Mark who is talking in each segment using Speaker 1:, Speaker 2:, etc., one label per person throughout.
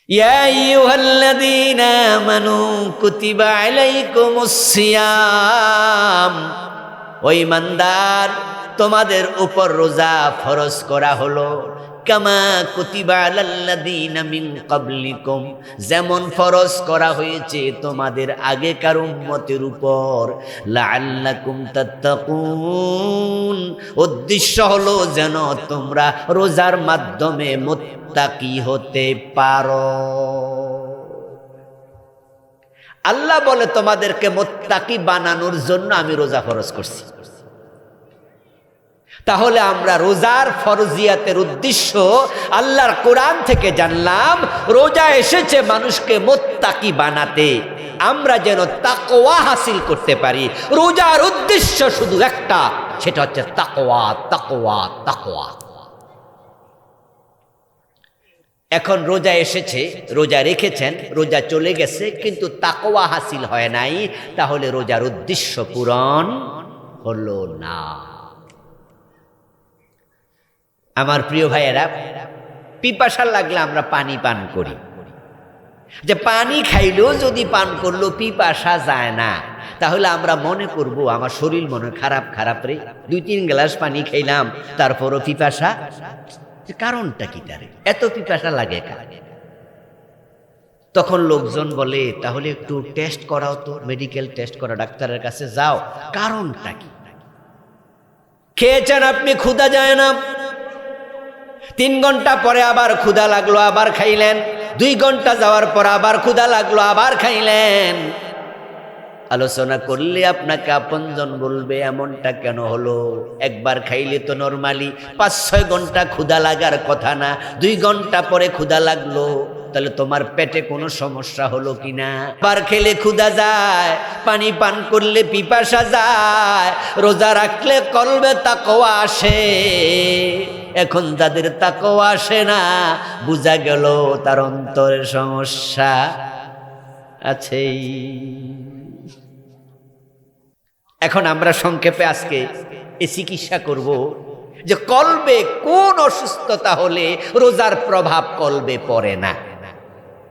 Speaker 1: ইয়া আইয়ুহাল্লাযীনা আমানু কুতিবা আলাইকুমুস সিয়াম, ও ঈমানদার, তোমাদের উপর রোজা ফরজ করা হলো। কামা কুতিবা আলাল্লাযীনা মিন ক্বাবলিকুম, যেমন ফরজ করা হয়েছে তোমাদের আগেকার উম্মতের উপর। লাআল্লাকুম তাত্তাকুন, উদ্দেশ্য হলো যেন তোমরা রোজার মাধ্যমে মুত্তাকি হতে পারো। আল্লাহ বলে তোমাদেরকে মুত্তাকি বানানোর জন্য আমি রোজা ফরজ করছি। তাহলে আমরা রোজার ফরজিয়াতের উদ্দেশ্য আল্লাহর কোরআন থেকে জানলাম। রোজা এসেছে মানুষকে মুত্তাকি বানাতে, আমরা যেন তাকওয়া হাসিল করতে পারি। রোজার উদ্দেশ্য শুধু একটা, সেটা হচ্ছে তাকওয়া, তাকওয়া, তাকওয়া। এখন রোজা এসেছে, রোজা রেখেছেন, রোজা চলে গেছে, কিন্তু তাকওয়া হাসিল হয় নাই, তাহলে রোজার উদ্দেশ্য পূরণ হলো না। আমার প্রিয় ভাইয়েরা, পিপাসা লাগলে আমরা পানি পান করি, যে পানি খাইলেও যদি পান করলো পিপাসা যায় না, তাহলে আমরা মনে করব আমার শরীর মনে খারাপ খারাপ রে, 2-3 গ্লাস পানি খাইলাম তারপরও পিপাসা। কারণটা কি তার এত পিপাসা লাগে? তখন লোকজন বলে তাহলে একটু টেস্ট করাও তো, মেডিকেল টেস্ট করা, ডাক্তারের কাছে যাও। কারণটা কি? খেয়েছেন আপনি, ক্ষুধা যায় না, 3 ঘন্টা পরে আবার ক্ষুধা লাগলো, আবার খাইলেন, 2 ঘন্টা যাওয়ার পর আবার ক্ষুধা লাগলো, আবার খাইলেন। আলোচনা করলে আপনাকে আপনজন বলবে এমনটা কেন হলো? একবার খাইলে তো নরমালি 5-6 ঘন্টা ক্ষুধা লাগার কথা না, 2 ঘন্টা পরে ক্ষুধা লাগলো, তাহলে তোমার পেটে কোনো সমস্যা হলো কিনা? বার খেলে ক্ষুধা যায়, পানি পান করলে পিপাসা যায়, রোজা রাখলে কলবে তাকওয়া আসে। এখন যাদের তাকওয়া আসে না, বুঝা গেল তার অন্তরের সমস্যা আছেই। এখন আমরা সংক্ষেপে আজকে এই চিকিৎসা করব যে কলবে কোন অসুস্থতা হলে রোজার প্রভাব কলবে পড়ে না।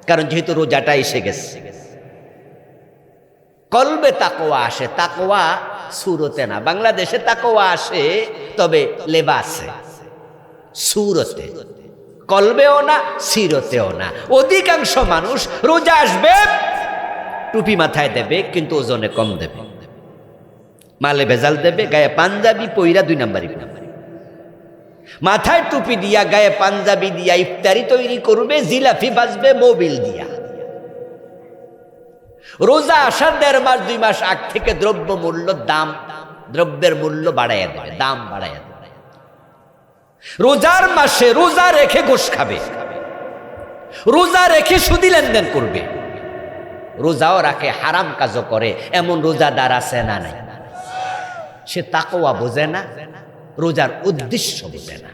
Speaker 1: কারণ যেহেতু রোজাটা এসে গেছে, কলবে তাকওয়া আসে, তাকওয়া সুরতে না। বাংলাদেশে তাকওয়া আসে তবে লেবাসে, সুরতে, কলবেও না, সিরতেও না। অধিকাংশ মানুষ রোজা আসবে, টুপি মাথায় দেবে কিন্তু ওজনে কম দেবে, মালে ভেজাল দেবে, গায়ে পাঞ্জাবি পইরা 2 নাম্বারি, মাথায় টুপি দিয়া গায়ে পাঞ্জাবি দিয়া ইফতারি তৈরি করবে, জিলাফি বাজবে মোবিল দিয়া। রোজা আসার 1.5 মাস 2 মাস আগ থেকে দ্রব্যের মূল্য বাড়াইয়া দেবে, দাম বাড়াইয়া দেবে। রোজার মাসে রোজা রেখে গোশ খাবে, রোজা রেখে সুদি লেনদেন করবে, রোজাও রাখে হারাম কাজও করে, এমন রোজাদার আছে না নাই? সে তাকওয়া বোঝে না, রোজার উদ্দেশ্য বোঝে না,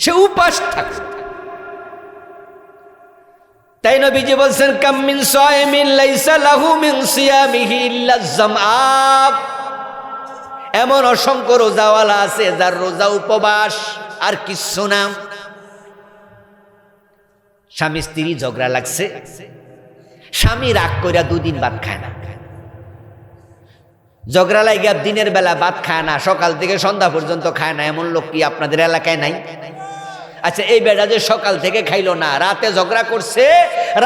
Speaker 1: সে উপাস থাকে। তাই নবীজি বলছেন, কাম মিন সায়মিন লাইসা লাহু মিন সিয়ামিহি ইল্লা যামআব। এমন অসংখ্য রোজাওয়ালা আছে যার রোজা উপবাস আর কিচ্ছু না। স্বামী স্ত্রী ঝগড়া লাগছে, স্বামী রাগ কইরা 2 দিন ভাত খায় না, ঝগড়া লাগিয়া দিনের বেলা ভাত খায় না, সকাল থেকে সন্ধ্যা পর্যন্ত খায় না। এমন লোক কি আপনাদের এলাকায় নাই? আচ্ছা, এই বেড়া যে সকাল থেকে খাইলো না, রাতে ঝগড়া করছে,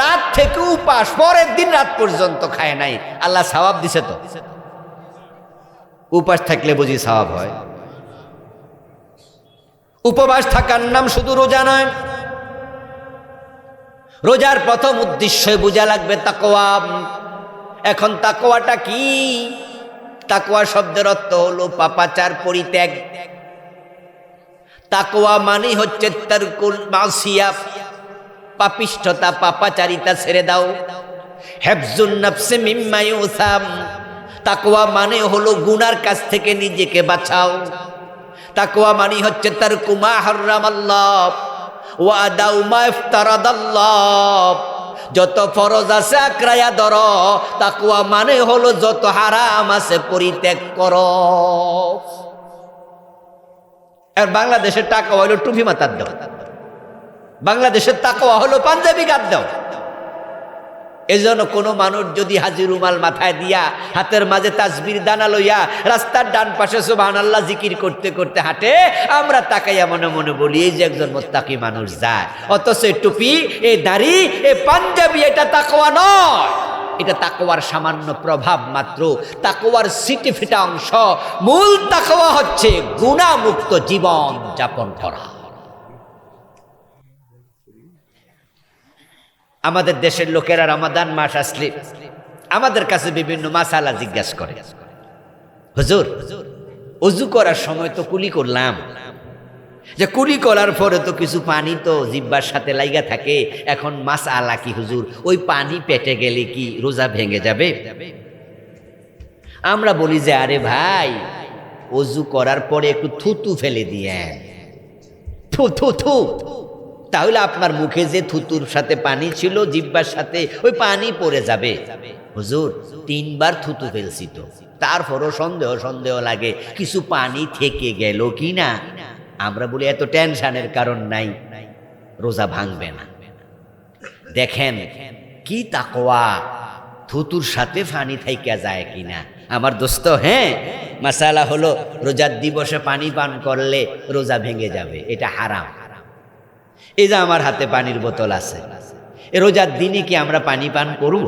Speaker 1: রাত থেকে উপাস, পরের দিন রাত পর্যন্ত খায় নাই, আল্লাহ সওয়াব দিছে তো? উপাস থাকলে বুঝি সওয়াব হয়? উপবাস থাকার নাম শুধু রোজা নয়। রোজার প্রথম উদ্দেশ্য বোঝা লাগবে তাকওয়া। এখন তাকওয়াটা কি? তাকওয়া শব্দের অর্থ হলো পাপাচার পরিত্যাগ। তাকওয়া মানে হচ্ছে তারকুল মাসিয়া, পাপিষ্ঠতা, পাপাচারিতা ছেড়ে দাও। হিফজুন নাফসি মিম্মা ইউসাম, তাকওয়া মানে হলো গুনার কাছ থেকে নিজেকে বাঁচাও। তাকওয়া মানে হচ্ছে তারকু মা হারামাল্লাহ ওয়া আদাউ মা ইফতারাদাল্লাহ। যত ফরজ আছে আঁকড়াইয়া ধরো, তাকওয়া মানে হলো যত হারাম আছে পরিত্যাগ করো। আর বাংলাদেশের তাকওয়া হলো টুপি মাথার দাও, বাংলাদেশের তাকওয়া হলো পাঞ্জাবি গাদ দাও। এজন্য কোনো মানুষ যদি হাজি রুমাল মাথায় দিয়া হাতের মাঝে তাসবির দানা লইয়া রাস্তার ডান পাশে সুবহানাল্লাহ জিকির করতে করতে হাঁটে, আমরা তাকাইয়া মনে মনে বলি এই যে একজন মুত্তাকি মানুষ যায়, অথচ এই টুপি, এই দাড়ি, এই পাঞ্জাবি এটা তাকওয়া নয়, এটা তাকওয়ার সামান্য প্রভাব মাত্র, তাকওয়ার সিটিফিটা অংশ। মূল তাকওয়া হচ্ছে গুনাহমুক্ত জীবন যাপন করা। আমাদের দেশের লোকেরা রমাদান মাস আসলে আমাদের কাছে বিভিন্ন মাসালা জিজ্ঞাসা করে, হুজুর ওযু করার সময় তো কুলি করলাম, যে কুলি করার পরে তো কিছু পানি তো জিহ্বার সাথে লাইগা থাকে, এখন মাসআলা কি হুজুর, ওই পানি পেটে গেলে কি রোজা ভেঙে যাবে? আমরা বলি যে আরে ভাই, ওযু করার পরে একটু থুতু ফেলে দিয়েন, থু থু থু, তাহলে আপনার মুখে যে থুতুর সাথে পানি ছিল জিহ্বার সাথে ওই পানি পড়ে যাবে। হুজুর 3 বার থুতু ফেলছি তো, তারপরও সন্দেহ লাগে কিছু পানি থেকে গেল কি না। আমরা বলি এত টেনশনের কারণ নাই, রোজা ভাঙবে না। দেখেন কি তাকওয়া, থুতুর সাথে পানি থাইকা যায় কিনা। আমার দোস্ত, হ্যাঁ মাসালা হলো রোজার দিবসে পানি পান করলে রোজা ভেঙে যাবে, এটা হারাম। এই যে আমার হাতে পানির বোতল আছে, এ রোজার দিনে কি আমরা পানি পান করব?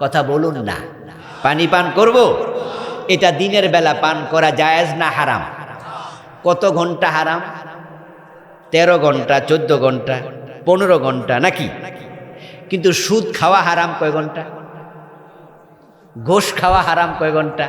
Speaker 1: কথা বলুন না, পানি পান করব? এটা দিনের বেলা পান করা জায়েজ না হারাম? কত ঘন্টা হারাম? 13 ঘন্টা, 14 ঘন্টা, 15 ঘন্টা নাকি? কিন্তু সুদ খাওয়া হারাম কয় ঘন্টা? ঘোষ খাওয়া হারাম কয় ঘন্টা?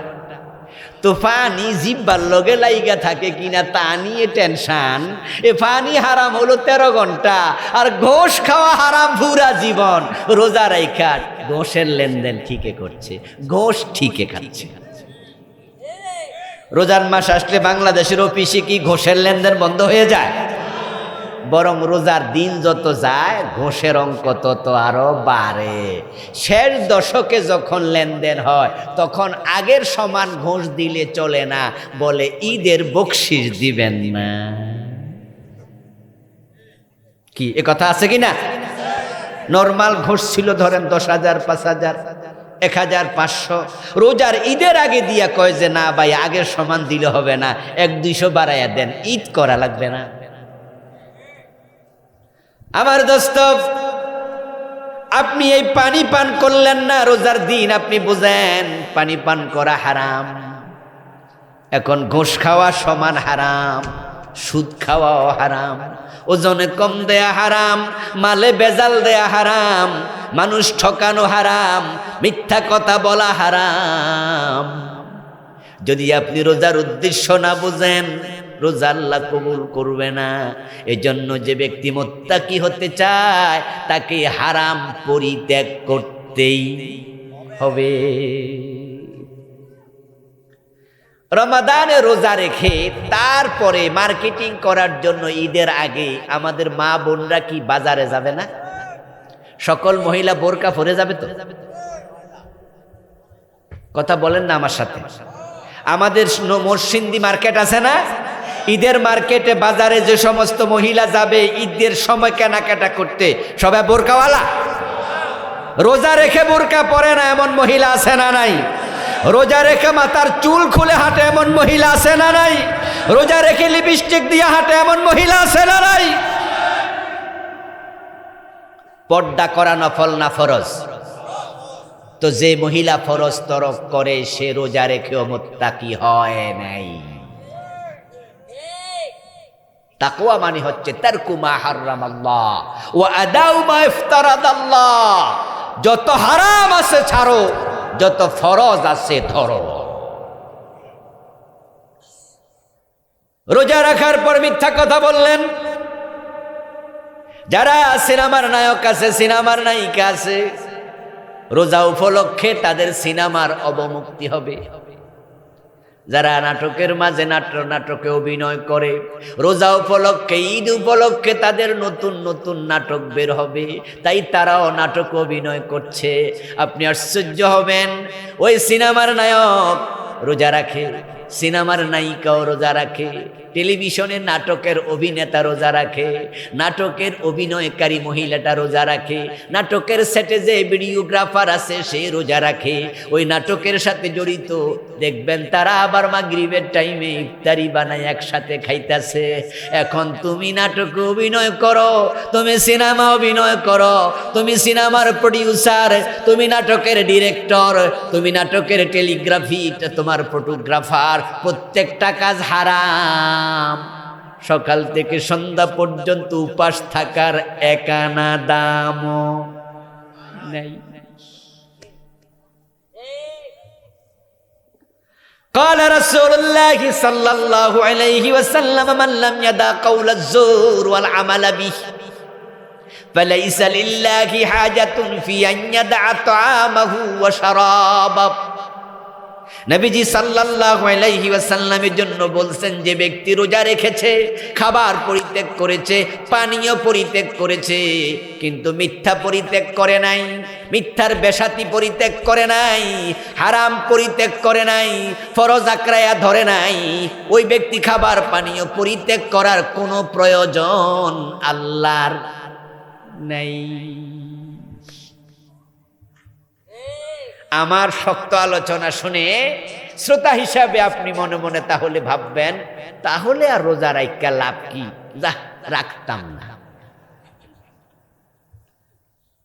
Speaker 1: তো পানি জিহ্বার লগে লাইগা থাকে কিনা তা নিয়ে টেনশন। এ পানি হারাম হলো 13 ঘন্টা, আর ঘোষ খাওয়া হারাম পুরা জীবন। রোজা রাইখা ঘোষের লেনদেন ঠিকই করছে, ঘোষ ঠিকই খাচ্ছে। রোজার মাস আসলে বাংলাদেশের অফিসে কি ঘোষের লেনদেন বন্ধ হয়ে যায়? বরং রোজার দিন যত যায় ঘোষের অঙ্ক তত আরো বাড়ে। শেষ দশকে যখন লেনদেন হয় তখন আগের সমান ঘোষ দিলে চলে না, বলে ঈদের বকশিশ দিবেন না। কি এ কথা আছে কি না? নরমাল ঘোষ ছিল ধরেন 10,000, 5,000, 1,500, রোজার ঈদের আগে দিয়া কয় যে না ভাই আগের সমান দিলে হবে না, 100-200 বাড়াইয়া দেন, ঈদ করা লাগবে না। আমার দোস্ত, আপনি এই পানি পান করলেন না রোজার দিন, আপনি বুঝেন পানি পান করা হারাম। এখন ঘোষ খাওয়া সমান হারাম, সুদ খাওয়াও হারাম, ওজনে কম দেয়া হারাম, মালে বেজাল দেয়া হারাম, মানুষ ঠকানো হারাম, মিথ্যা কথা বলা হারাম। যদি আপনি রোজার উদ্দেশ্য না বুঝেন, রোজা আল্লাহ কবুল করবে না। এজন্য যে ব্যক্তি মুত্তাকি হতে চায় তাকে হারাম পরিত্যাগ করতেই হবে। রমাদানে রোজা রেখে তারপরে মার্কেটিং করার জন্য ঈদের আগে আমাদের মা বোনরা কি বাজারে যাবে না? সকল মহিলা বোরকা পরে যাবে তো? কথা বলেন না আমার সাথে। আমাদের মরসিন্দি মার্কেট আছে না, ঈদের মার্কেটে বাজারে যে সমস্ত মহিলা যাবে ঈদের সময় কেনাকাটা করতে, সবাই বোরকাওয়ালা। রোজা রেখে বোরকা পরে না এমন মহিলা আছে না নাই? রোজা রেখে মাথার চুল খুলে হাঁটে এমন মহিলা আছে না নাই? রোজা রেখে লিপস্টিক দিয়ে হাঁটে এমন মহিলা আছে না নাই? পর্দা করা নফল না ফরজ? তো যে মহিলা ফরজ তরক করে সে রোজা রেখেও মুত্তাকি হয় নাই। তাকওয়া মানে হচ্ছে তারকু মা হারামাল্লাহ ওয়া আদাউ মা ইফতারাদাল্লাহ। যত হারাম আছে ছাড়ো, যত ফরজ আছে ধরো। রোজা রাখার পর মিথ্যা কথা বললেন। যারা সিনেমার নায়ক আছে, সিনেমার নায়িকা আছে, রোজা উপলক্ষে তাদের সিনেমার অবমুক্তি হবে। যারা নাটকের মাঝে নাটকে অভিনয় করে, রোজা উপলক্ষে, ঈদ উপলক্ষে তাদের নতুন নতুন নাটক বের হবে, তাই তারাও নাটক অভিনয় করছে। আপনি আশ্চর্য হবেন, ওই সিনেমার নায়ক রোজা রাখে, সিনেমার নায়িকাও রোজা রাখে, টেলিভিশনের নাটকের অভিনেতা রোজা রাখে, নাটকের অভিনয়কারী মহিলাটা রোজা রাখে, নাটকের সেটে যে ভিডিওগ্রাফার আছে সে রোজা রাখে, ওই নাটকের সাথে জড়িত দেখবেন তারা আবার মাগরিবের টাইমে ইফতারি বানায় একসাথে খাইতেছে। এখন তুমি নাটকে অভিনয় করো, তুমি সিনেমা অভিনয় করো, তুমি সিনেমার প্রডিউসার, তুমি নাটকের ডিরেক্টর, তুমি নাটকের টেলিগ্রাফি, তোমার ফটোগ্রাফার, প্রত্যেকটা কাজ হারাম। সকাল থেকে সন্ধ্যা পর্যন্ত উপাস থাকার এক আনা দামও নেই। قال رسول الله صلى الله عليه وسلم من لم يدع قول الزور والعمل به فليس لله حاجة في أن يدع طعامه وشرابه। নবীজি সাল্লাল্লাহু আলাইহি ওয়াসাল্লামের জন্য বলছেন, যে ব্যক্তি রোজা রেখেছে, খাবার পরিত্যাগ করেছে, পানীয় পরিত্যাগ করেছে, কিন্তু মিথ্যা পরিত্যাগ করে নাই, মিথ্যার বেশাতি পরিত্যাগ করে নাই, হারাম পরিত্যাগ করে নাই, ফরজ আকরায়া ধরে নাই, ওই ব্যক্তি খাবার পানীয় পরিত্যাগ করার কোনো প্রয়োজন আল্লাহর নাই। আমার শক্ত আলোচনা শুনে শ্রোতা হিসাবে আপনি মনে মনে তাহলে ভাববেন, তাহলে আর রোজা রাখা লাভ কি, যা রাখতাম না।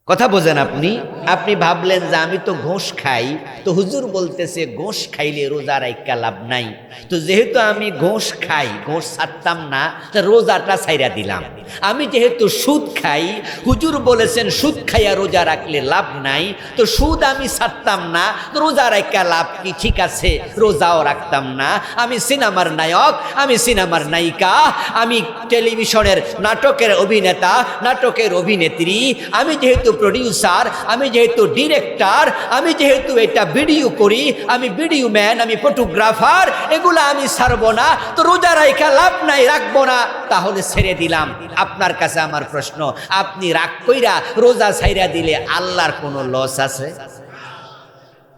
Speaker 1: কথা বোঝেন আপনি? আপনি ভাবলেন যে আমি তো ঘোষ খাই, তো হুজুর বলতেছে ঘোষ খাইলে রোজা রাখা লাভ নাই, তো যেহেতু আমি ঘোষ খাই, ঘোষ ছাড়তাম না, তো রোজাটা ছাইরা দিলাম। আমি যেহেতু সুদ খাই, হুজুর বলেছেন সুদ খাইয়া রোজা রাখলে লাভ নাই, তো সুদ আমি ছাড়তাম না, তো রোজা রাখা লাভ কি, ঠিক আছে রোজাও রাখতাম না। আমি সিনেমার নায়ক, আমি সিনেমার নায়িকা, আমি টেলিভিশনের নাটকের অভিনেতা, নাটকের অভিনেত্রী, আমি যেহেতু প্রডিউসার, আমি যেহেতু ডিরেক্টর, আমি যেহেতু এটা ভিডিও করি, আমি ভিডিও ম্যান, আমি ফটোগ্রাফার, এগুলো আমি ছাড়বো না, তো রোজা রাখা লাভ নাই, রাখবো না, তাহলে ছেড়ে দিলাম। আপনার কাছে আমার প্রশ্ন, আপনি রাগ কইরা রোজা ছাইরা দিলে আল্লাহর কোনো লস আছে?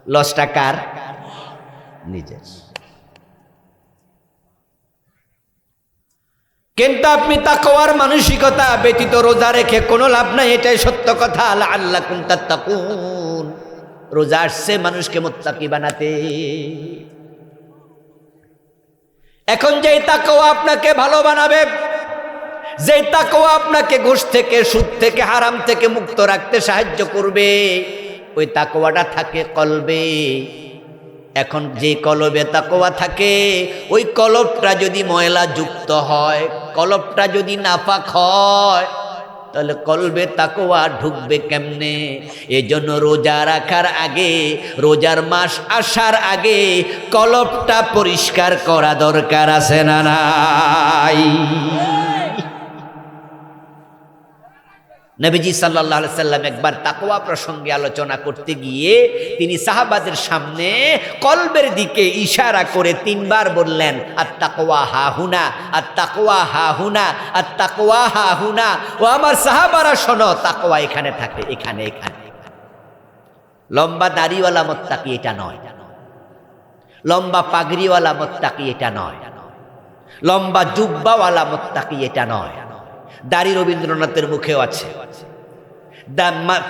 Speaker 1: লসটা কার? নিজের। কিন্তু আপনি তাকওয়ার মানসিকতা ব্যতীত রোজা রেখে কোনো লাভ নাই, এটাই সত্য কথা। লাআল্লাকুম তাত্তাকুন, রোজা আসছে মানুষকে মুত্তাকি বানাতে। এখন যেই তাকওয়া আপনাকে ভালো বানাবে, যেই তাকওয়া আপনাকে ঘুষ থেকে, সুদ থেকে, হারাম থেকে মুক্ত রাখতে সাহায্য করবে, ওই তাকওয়াটা থাকে কলবে। এখন যে কলবে তাকওয়া থাকে, ওই কলবটা যদি ময়লা যুক্ত হয়, কলবটা যদি নাপাক হয়, তাহলে কলবে তাকওয়া ঢুকবে কেমনে? এজন্য রোজা রাখার আগে, রোজার মাস আসার আগে কলবটা পরিষ্কার করা দরকার আছে না নাই? নবীজি সাল্লাল্লাহু আলাইহি সাল্লাম একবার তাকওয়া প্রসঙ্গে আলোচনা করতে গিয়ে তিনি সাহাবাদের সামনে কলবের দিকে ইশারা করে 3 বার বললেন, আত-তাকওয়া হাহুনা, আত-তাকওয়া হাহুনা, আত-তাকওয়া হাহুনা। ও আমার সাহাবারা শোনো, তাকওয়া এখানে থাকে, এখানে, এখানে। লম্বা দাড়িওয়ালা মুত্তাকি এটা নয়, লম্বা পাগড়িওয়ালা মুত্তাকি এটা নয়, লম্বা জুব্বাওয়ালা মুত্তাকি এটা নয়। দাড়ি রবীন্দ্রনাথের মুখেও আছে,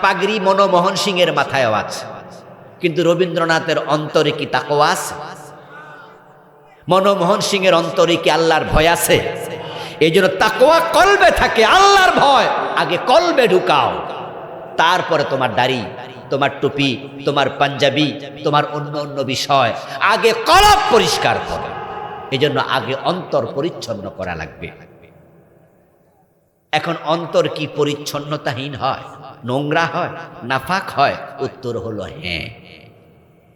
Speaker 1: পাগড়ি মনমোহন সিংয়ের মাথায়ও আছে, কিন্তু রবীন্দ্রনাথের অন্তরে কি তাকওয়া আছে? মনমোহন সিংয়ের অন্তরে কি আল্লাহর ভয় আছে? এই জন্য তাকওয়া কলবে থাকে, আল্লাহর ভয় আগে কলবে ঢুকাও, তারপরে তোমার দাড়ি, তোমার টুপি, তোমার পাঞ্জাবি, তোমার অন্য অন্য বিষয়, আগে কলব পরিষ্কার করো। এই জন্য আগে অন্তর পরিচ্ছন্ন করা লাগবে। এখন অন্তর কি পরিচ্ছন্নতাহীন হয়, নোংরা হয়, নাফাক হয়? উত্তর হলো হ্যাঁ।